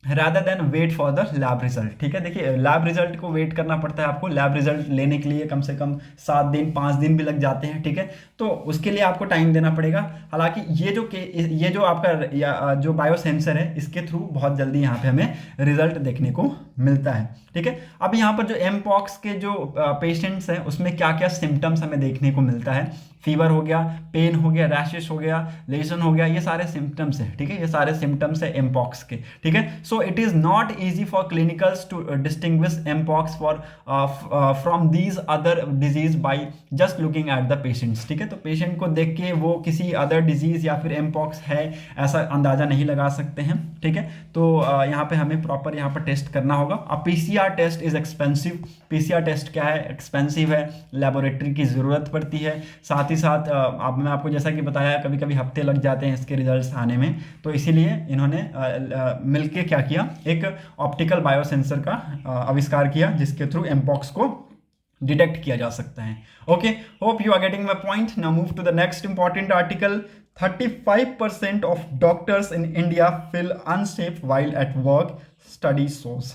rather than wait for the lab result। ठीक है, देखिए लैब रिजल्ट को वेट करना पड़ता है आपको, लैब रिजल्ट लेने के लिए कम से कम 7 दिन 5 दिन भी लग जाते हैं। ठीक है, तो उसके लिए आपको टाइम देना पड़ेगा। हालांकि ये जो आपका जो बायोसेंसर है इसके थ्रू बहुत जल्दी यहाँ पे हमें रिजल्ट देखने को मिलता है। ठीक है, अब यहाँ पर जो एमपॉक्स के जो पेशेंट्स हैं उसमें क्या क्या सिम्टम्स हमें देखने को मिलता है, फीवर हो गया, पेन हो गया, रैशेस हो गया, लेजन हो गया, ये सारे सिम्टम्स हैं। ठीक है, ये सारे सिम्टम्स है एमपॉक्स के। ठीक है, so it is not easy for clinicals to distinguish mpox from these other disease by just looking at the patients. ठीक है, तो पेशेंट को देख के वो किसी अदर डिजीज या फिर एमपॉक्स है ऐसा अंदाजा नहीं लगा सकते हैं। ठीक है, तो यहाँ पे हमें प्रॉपर यहाँ पर टेस्ट करना होगा। अब PCR test is expensive. PCR test क्या है, एक्सपेंसिव है, लेबोरेटरी की ज़रूरत पड़ती है, साथ ही ही साथ अब मैं आपको जैसा कि बताया कभी कभी हफ्ते लग जाते हैं इसके रिजल्ट्स आने में, तो इसीलिए इन्होंने मिलके क्या किया, एक ऑप्टिकल बायोसेंसर का आविष्कार किया जिसके थ्रू एमपॉक्स को डिटेक्ट किया जा सकता है। Okay, hope you are getting my point. Now move to the next important article. 35% of doctors in India feel unsafe while at work, study shows।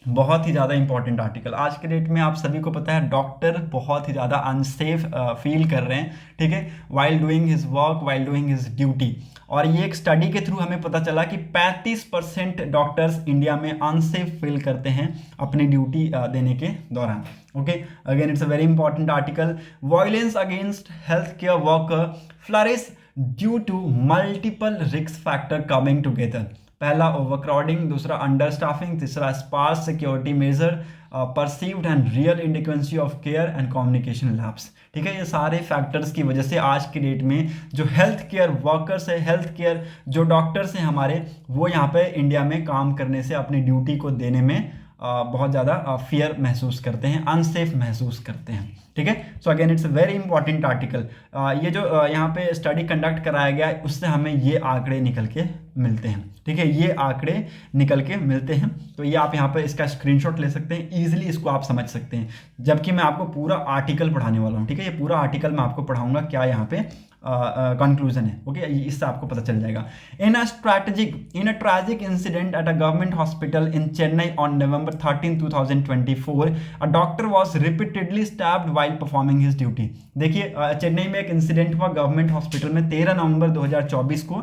बहुत ही ज़्यादा इंपॉर्टेंट आर्टिकल। आज के डेट में आप सभी को पता है डॉक्टर बहुत ही ज़्यादा अनसेफ फील कर रहे हैं, ठीक है, while doing his work, while doing his duty. और ये एक स्टडी के थ्रू हमें पता चला कि 35% डॉक्टर्स इंडिया में अनसेफ फील करते हैं अपनी ड्यूटी देने के दौरान। Okay, again it's a very important article. Violence against health care worker flourish due to multiple risk factor coming together. पहला ओवरक्राउडिंग, दूसरा अंडर स्टाफिंग, तीसरा sparse security measure, perceived and real inadequacy of care and communication lapse. ठीक है, ये सारे factors की वजह से आज की डेट में जो हेल्थ केयर वर्कर्स है, हेल्थ केयर जो डॉक्टर्स हैं हमारे, वो यहाँ पे इंडिया में काम करने से, अपनी ड्यूटी को देने में बहुत ज़्यादा फियर महसूस करते हैं, अनसेफ महसूस करते हैं। ठीक है, so again it's a very important article. ये जो यहाँ पे स्टडी कंडक्ट कराया गया है उससे हमें ये आंकड़े निकल के मिलते हैं। ठीक है, ये आंकड़े निकल के मिलते हैं, तो ये आप यहाँ पे इसका स्क्रीनशॉट ले सकते हैं, ईजिली इसको आप समझ सकते हैं, जबकि मैं आपको पूरा आर्टिकल पढ़ाने वाला हूँ। ठीक है, ये पूरा आर्टिकल मैं आपको पढ़ाऊंगा क्या यहाँ पे कंक्लूजन है। ओके, इससे आपको पता चल जाएगा। In a tragic incident at a government hospital in Chennai on November 13, 2024, a doctor was repeatedly stabbed while performing his duty. देखिए, चेन्नई में एक इंसिडेंट हुआ गवर्नमेंट हॉस्पिटल में 13 नवंबर 2024 को।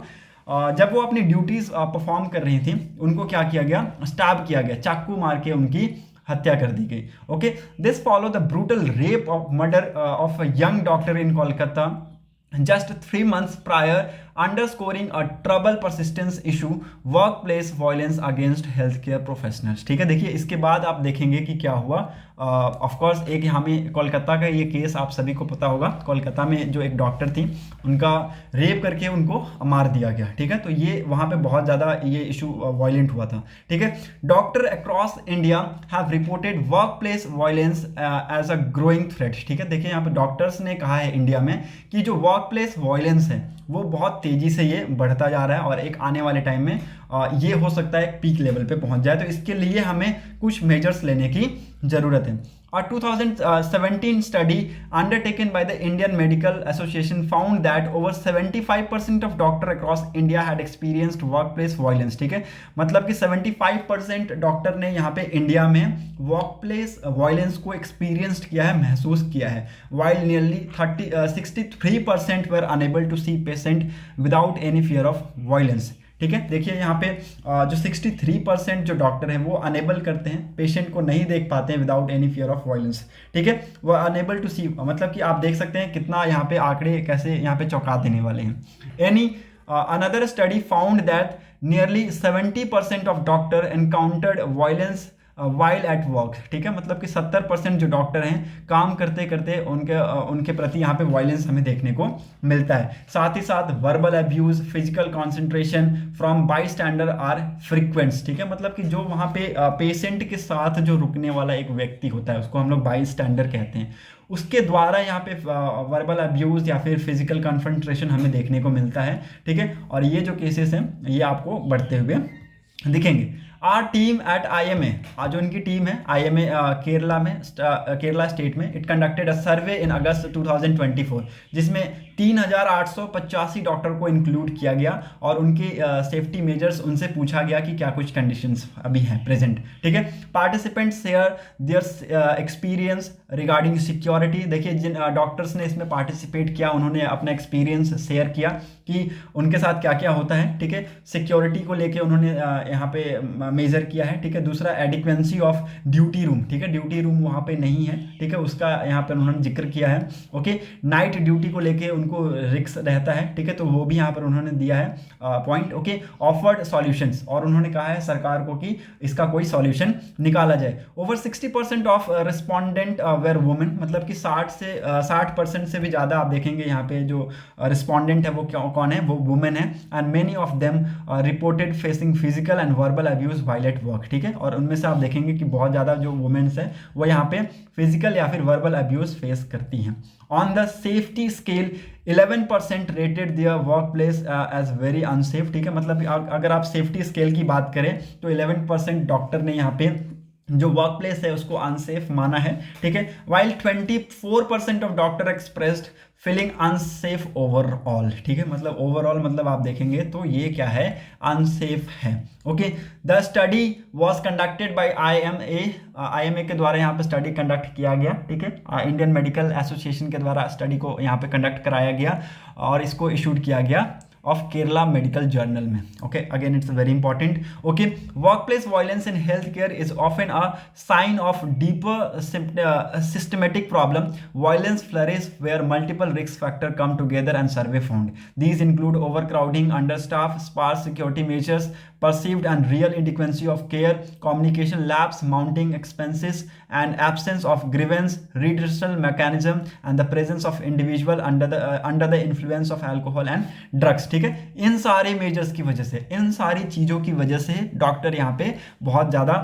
जब वो अपनी ड्यूटीज परफॉर्म कर रही थी, उनको क्या किया गया, स्टैब किया गया, चाकू मार के उनकी हत्या कर दी गई। Okay, this follow the brutal rape of murder of a young doctor in Kolkata just 3 months prior, underscoring a trouble persistence issue, workplace violence against healthcare professionals। ठीक है, देखिए इसके बाद आप देखेंगे कि क्या हुआ। ऑफ कोर्स एक हमें कोलकाता का ये केस आप सभी को पता होगा, कोलकाता में जो एक डॉक्टर थी उनका रेप करके उनको मार दिया गया। ठीक है, तो ये वहाँ पे बहुत ज़्यादा ये इशू वायलेंट हुआ था। ठीक है, doctor across India have reported workplace violence as a growing threat. ठीक है, देखिए यहाँ पे डॉक्टर्स ने कहा है इंडिया में कि जो वर्क प्लेस वायलेंस है वो बहुत तेजी से ये बढ़ता जा रहा है, और एक आने वाले टाइम में ये हो सकता है एक पीक लेवल पे पहुंच जाए। तो इसके लिए हमें कुछ मेजर्स लेने की जरूरत है। A 2017 study undertaken by the Indian Medical Association found that over 75% of doctors across India had experienced workplace violence। ठीक है, मतलब कि 75% डॉक्टर ने यहाँ पे इंडिया में वर्कप्लेस वायलेंस को एक्सपीरियंस्ड किया है, महसूस किया है, while nearly 63% were unable to see patient without any fear of violence। ठीक है, देखिए यहाँ पे जो 63% जो डॉक्टर हैं वो अनेबल करते हैं, पेशेंट को नहीं देख पाते हैं without any fear of violence. ठीक है, वो अनेबल टू सी, मतलब कि आप देख सकते हैं कितना यहाँ पे आंकड़े कैसे यहाँ पे चौंका देने वाले हैं। Any another study found that nearly 70% of doctor encountered violence while at work. ठीक है, मतलब कि 70% जो डॉक्टर हैं काम करते करते उनके प्रति यहाँ पे वायलेंस हमें देखने को मिलता है। साथ ही साथ verbal abuse, physical concentration from bystander are frequents. ठीक है, मतलब कि जो वहाँ पे पेशेंट के साथ जो रुकने वाला एक व्यक्ति होता है उसको हम लोग बाई स्टैंडर कहते हैं, उसके द्वारा यहाँ पे वर्बल अब्यूज या फिर फिजिकल कॉन्सेंट्रेशन हमें देखने को मिलता है। ठीक है, और ये जो केसेस हैं ये आपको बढ़ते हुए दिखेंगे। आर टीम एट IMA, आज जो इनकी टीम है IMA केरला स्टेट में, इट कंडक्टेड अ सर्वे इन अगस्त 2024, जिसमें 3885 डॉक्टर को इंक्लूड किया गया और उनके सेफ्टी मेजर्स उनसे पूछा गया कि क्या कुछ कंडीशंस अभी हैं प्रेजेंट। ठीक है, participants share their experience regarding security. देखिए जिन डॉक्टर्स ने इसमें पार्टिसिपेट किया उन्होंने अपना एक्सपीरियंस शेयर किया कि उनके साथ क्या क्या होता है। ठीक है, सिक्योरिटी को लेके उन्होंने यहाँ पे मेजर किया है। ठीक है, दूसरा एडिक्वेंसी ऑफ ड्यूटी रूम। ठीक है, ड्यूटी रूम वहाँ पे नहीं है। ठीक है, उसका यहाँ पे उन्होंने जिक्र किया है। ओके, नाइट ड्यूटी को लेके उनको रिस्क रहता है। ठीक है, तो वो भी यहाँ पर उन्होंने दिया है पॉइंट। ओके, ऑफर्ड सॉल्यूशंस, और उन्होंने कहा है सरकार को कि इसका कोई सॉल्यूशन निकाला जाए। Over 60% of respondent were women, मतलब कि 60% से भी ज़्यादा आप देखेंगे यहाँ पे जो रिस्पॉन्डेंट है वो कौन है, वो वुमेन है। And many of them reported facing physical and verbal abuse abuse while at work, ठीक है। और उनमें से आप देखेंगे कि बहुत ज़्यादा जो वुमेन्स है वो यहाँ पे फिजिकल या फिर वर्बल अब्यूज फेस करती हैं। On the safety scale 11% rated their workplace as very unsafe, ठीक है। मतलब अगर आप सेफ्टी स्केल की बात करें तो 11% डॉक्टर ने यहाँ पे जो वर्क प्लेस है उसको अनसेफ माना है, ठीक है। While 24% of doctor expressed feeling unsafe overall, ठीक है। मतलब ओवरऑल मतलब आप देखेंगे तो ये क्या है, अनसेफ है। Okay, the study was conducted by IMA के द्वारा यहाँ पे स्टडी कंडक्ट किया गया, ठीक है। इंडियन मेडिकल एसोसिएशन के द्वारा स्टडी को यहाँ पे कंडक्ट कराया गया और इसको इशूड किया गया ऑफ केरला मेडिकल जर्नल में। Okay, again it's very important. Okay, workplace violence in health care is often a sign of deeper systematic problem. Violence flourish where multiple risk factor come together and survey found. These include overcrowding, understaff, sparse security measures, perceived and real inadequacy of care, communication lapse, mounting expenses, and absence of grievance redressal mechanism, and the presence of individual under the influence of alcohol and drugs, ठीक है। इन सारे measures की वजह से, इन सारी चीज़ों की वजह से डॉक्टर यहाँ पे बहुत ज़्यादा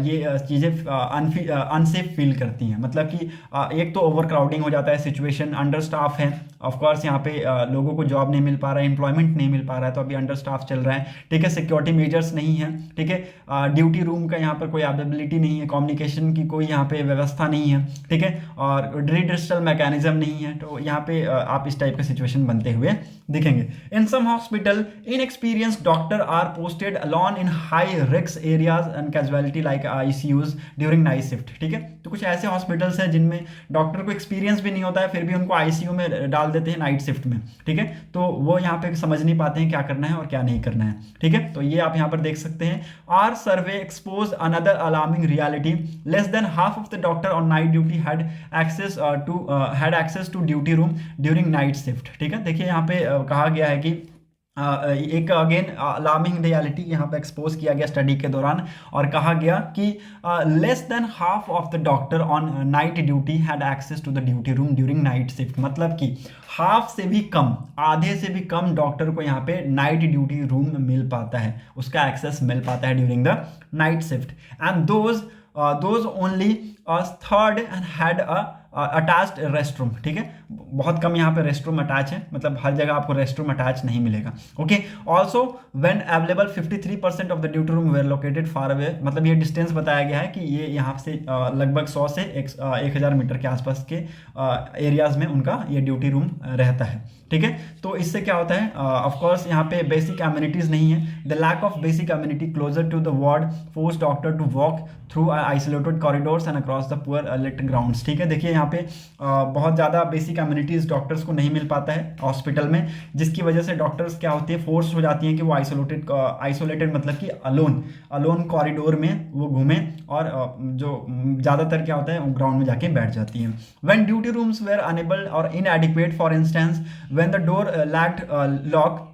ये चीज़ें अनसेफ फील करती हैं। मतलब कि एक तो ओवर क्राउडिंग हो जाता है सिचुएशन, अंडर स्टाफ है, ऑफकोर्स यहाँ पे लोगों को जॉब नहीं मिल पा रहा है, एम्प्लॉयमेंट नहीं मिल पा रहा है, तो अभी अंडर स्टाफ चल रहा है, ठीक है। सिक्योरिटी मेजर्स नहीं है, ठीक है। ड्यूटी रूम का यहाँ पर कोई अवेलेबिलिटी नहीं है, कम्युनिकेशन की कोई यहाँ पे व्यवस्था नहीं है, ठीक है। और रिड्रेसल मैकेनिज्म नहीं है, तो यहाँ पे आप इस टाइप का सिचुएशन बनते हुए दिखेंगे। In some hospital inexperienced doctor are posted alone in high risk areas and casualty like ICUs during night shift, ठीक है। तो कुछ ऐसे हॉस्पिटल्स हैं जिनमें डॉक्टर को एक्सपीरियंस भी नहीं होता है, फिर भी उनको ICU में डाल देते हैं नाइट शिफ्ट में, ठीक है। तो वो यहाँ पे समझ नहीं पाते हैं क्या करना है और क्या नहीं करना है, ठीक है। तो ये आप यहाँ पर देख सकते हैं। Our survey expose another alarming reality, less than half of the doctor on night duty had access to duty room during night shift, ठीक है। देखिए यहाँ पे कहा गया है कि एक अगेन अलार्मिंग रियलिटी यहाँ पे एक्सपोज किया गया स्टडी के दौरान, और कहा गया कि less than half of the doctor on night duty had access to the duty room during night shift. मतलब कि हाफ से भी कम, आधे से भी कम डॉक्टर को यहाँ पे नाइट ड्यूटी रूम में मिल पाता है, उसका एक्सेस मिल पाता है during the night shift. And those only third and had attached rest room, ठीक है। बहुत कम यहाँ पे रेस्ट रूम अटैच है, मतलब हर जगह आपको रेस्ट रूम अटैच नहीं मिलेगा। Okay, also when available 53% of the duty room were located far away. मतलब ये डिस्टेंस बताया गया है कि ये यहाँ से लगभग 100 से 1000 मीटर के आसपास के एरियाज में उनका ये ड्यूटी रूम रहता है, ठीक है। तो इससे क्या होता है, ऑफकोर्स यहाँ पे बेसिक अम्यूनिटीज नहीं है। The lack of basic amenity closer to the ward force doctor to walk through isolated corridors and across the poor lit grounds, ठीक है। देखिए यहाँ पे बहुत ज़्यादा बेसिक अम्यूनिटीज़ डॉक्टर्स को नहीं मिल पाता है हॉस्पिटल में, जिसकी वजह से डॉक्टर्स क्या होती है, फोर्स हो जाती हैं कि वो आइसोलेटेड मतलब कि अलोन कॉरिडोर में वो घूमें, और जो ज़्यादातर क्या होता है ग्राउंड में जाके बैठ जाती हैं। When duty rooms were unable और inadequate, for instance when the door lacked lock,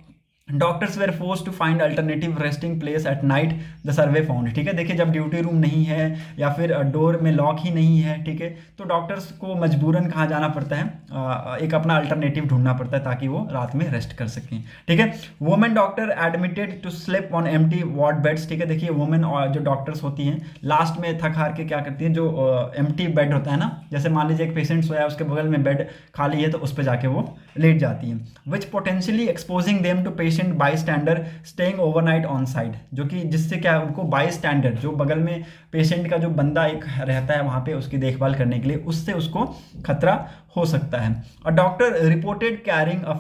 doctors were force to find alternative resting place at night, the survey found, ठीक है। देखिए जब ड्यूटी रूम नहीं है या फिर डोर में लॉक ही नहीं है, ठीक है, तो डॉक्टर्स को मजबूरन कहाँ जाना पड़ता है, एक अपना अल्टरनेटिव ढूंढना पड़ता है ताकि वो रात में रेस्ट कर सकें, ठीक है। Women doctor admitted to sleep on empty ward beds, ठीक है। देखिए वुमेन और जो डॉक्टर्स होती हैं लास्ट में थक हार के क्या करती हैं, जो एम्प्टी बेड होता है ना, जैसे मान लीजिए एक पेशेंट सोया, उसके बगल में बेड खाली है, तो उस पर जाके वो लेट जाती हैं। Which potentially exposing them to patient bystander staying overnight on site, जो कि जिससे क्या उनको बाई स्टैंडर, जो बगल में पेशेंट का जो बंदा एक रहता है वहाँ पे उसकी देखभाल करने के लिए, उससे उसको खतरा हो सकता है। A doctor reported carrying a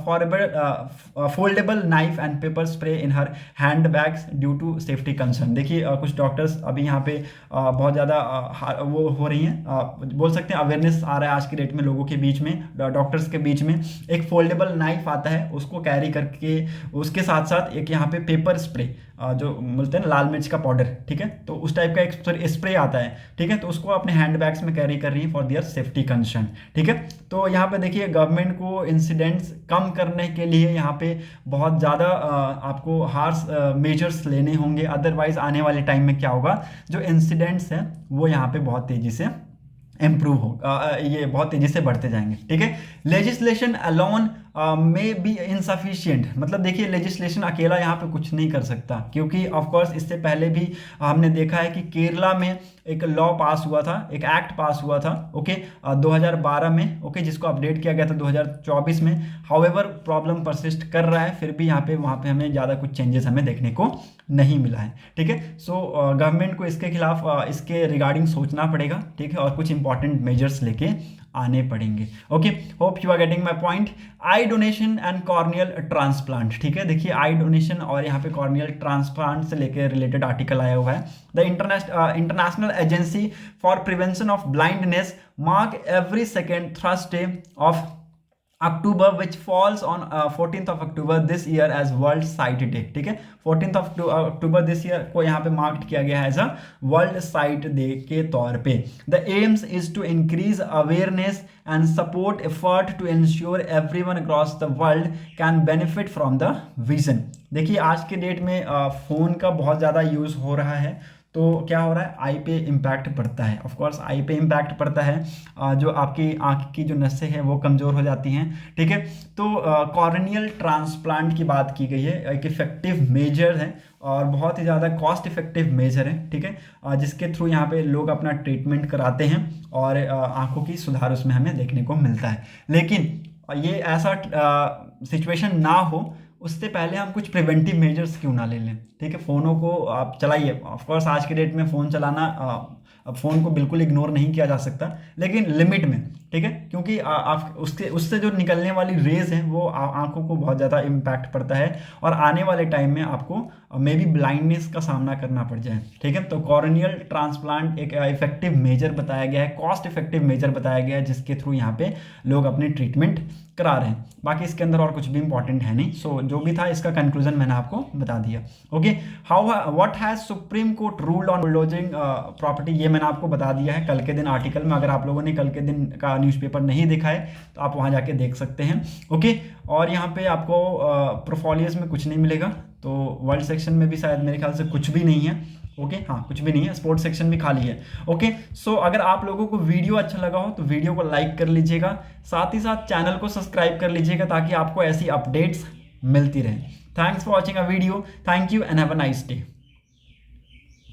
foldable knife and pepper spray in her handbags due to safety concern. देखिए कुछ डॉक्टर्स अभी यहाँ पे बहुत ज़्यादा वो हो रही हैं, बोल सकते हैं अवेयरनेस आ रहा है आज की डेट में लोगों के बीच में, डॉक्टर्स के बीच में। एक फोल्डेबल नाइफ आता है, उसको कैरी करके, उसके साथ साथ एक यहाँ पे पेपर स्प्रे, जो बोलते हैं लाल मिर्च का पाउडर, ठीक है, तो उस टाइप का एक स्प्रे आता है, ठीक है, तो उसको अपने हैंड बैग्स में कैरी कर रही है फॉर दियर सेफ्टी कंसर्न, ठीक है। तो यहाँ पे देखिए गवर्नमेंट को इंसिडेंट्स कम करने के लिए यहाँ पे बहुत ज़्यादा आपको हार्श मेजर्स लेने होंगे, अदरवाइज आने वाले टाइम में क्या होगा, जो इंसिडेंट्स हैं वो यहाँ पे बहुत तेज़ी से इम्प्रूव हो, ये बहुत तेज़ी से बढ़ते जाएंगे, ठीक है। लेजिस्लेशन अलोन में बी इनसफिशिएंट, मतलब देखिए लेजिस्लेशन अकेला यहाँ पे कुछ नहीं कर सकता, क्योंकि ऑफ कोर्स इससे पहले भी हमने देखा है कि केरला में एक लॉ पास हुआ था, एक एक्ट पास हुआ था, ओके 2012 में, ओके जिसको अपडेट किया गया था 2024 में। हाउएवर प्रॉब्लम परसिस्ट कर रहा है, फिर भी यहाँ पे वहाँ पे हमें ज़्यादा कुछ चेंजेस हमें देखने को नहीं मिला है, ठीक है। सो गवर्नमेंट को इसके खिलाफ इसके रिगार्डिंग सोचना पड़ेगा, ठीक है, और कुछ इंपॉर्टेंट मेजर्स लेके आने पड़ेंगे। Okay, hope you are getting my point. Eye donation and corneal transplant, ठीक है, देखिए आई डोनेशन और यहाँ पे कॉर्नियल ट्रांसप्लांट से लेकर रिलेटेड आर्टिकल आया हुआ है। The international agency for prevention of blindness mark every second Thursday of October which falls on 14th of October this year as world sight day, ठीक है, 14th of October this year को यहाँ पे mark किया गया है as a world sight day के तौर पे। The aims is to increase awareness and support effort to ensure everyone across the world can benefit from the vision. देखिए आज के डेट में फ़ोन का बहुत ज़्यादा यूज़ हो रहा है, तो क्या हो रहा है, आई पे इम्पैक्ट पड़ता है, ऑफ कोर्स आई पे इम्पैक्ट पड़ता है, जो आपकी आंख की जो नसें हैं वो कमज़ोर हो जाती हैं, ठीक है। तो कॉर्नियल ट्रांसप्लांट की बात की गई है, एक इफेक्टिव मेजर है और बहुत ही ज़्यादा कॉस्ट इफेक्टिव मेजर है, ठीक है, जिसके थ्रू यहाँ पे लोग अपना ट्रीटमेंट कराते हैं और आंखों की सुधार उसमें हमें देखने को मिलता है। लेकिन ये ऐसा सिचुएशन ना हो उससे पहले हम कुछ प्रिवेंटिव मेजर्स क्यों ना ले लें, ठीक है। फ़ोनों को आप चलाइए, ऑफ कोर्स आज के डेट में फ़ोन चलाना अब फ़ोन को बिल्कुल इग्नोर नहीं किया जा सकता, लेकिन लिमिट में, ठीक है, क्योंकि आप उससे जो निकलने वाली रेज हैं वो आंखों को बहुत ज़्यादा इम्पैक्ट पड़ता है और आने वाले टाइम में आपको मे बी ब्लाइंडनेस का सामना करना पड़ जाए, ठीक है। तो कॉर्नियल ट्रांसप्लांट एक इफेक्टिव मेजर बताया गया है, कॉस्ट इफेक्टिव मेजर बताया गया है, जिसके थ्रू यहाँ पे लोग अपनी ट्रीटमेंट करा रहे हैं। बाकी इसके अंदर और कुछ भी इंपॉर्टेंट है नहीं। सो जो भी था इसका कंक्लूजन मैंने आपको बता दिया। Okay, how what has supreme court ruled on bulldozing property, ये मैंने आपको बता दिया है कल के दिन आर्टिकल में। अगर आप लोगों ने कल के दिन का न्यूज़पेपर नहीं देखा है तो आप वहाँ जाके देख सकते हैं। ओके, और यहाँ पे आपको प्रोफोलियस में कुछ नहीं मिलेगा, तो वर्ल्ड सेक्शन में भी शायद मेरे ख्याल से कुछ भी नहीं है। ओके, हाँ कुछ भी नहीं है, स्पोर्ट्स सेक्शन भी खाली है। ओके, सो अगर आप लोगों को वीडियो अच्छा लगा हो तो वीडियो को लाइक कर लीजिएगा, साथ ही साथ चैनल को सब्सक्राइब कर लीजिएगा ताकि आपको ऐसी अपडेट्स मिलती रहें। Thanks for watching a video, thank you and have a nice day.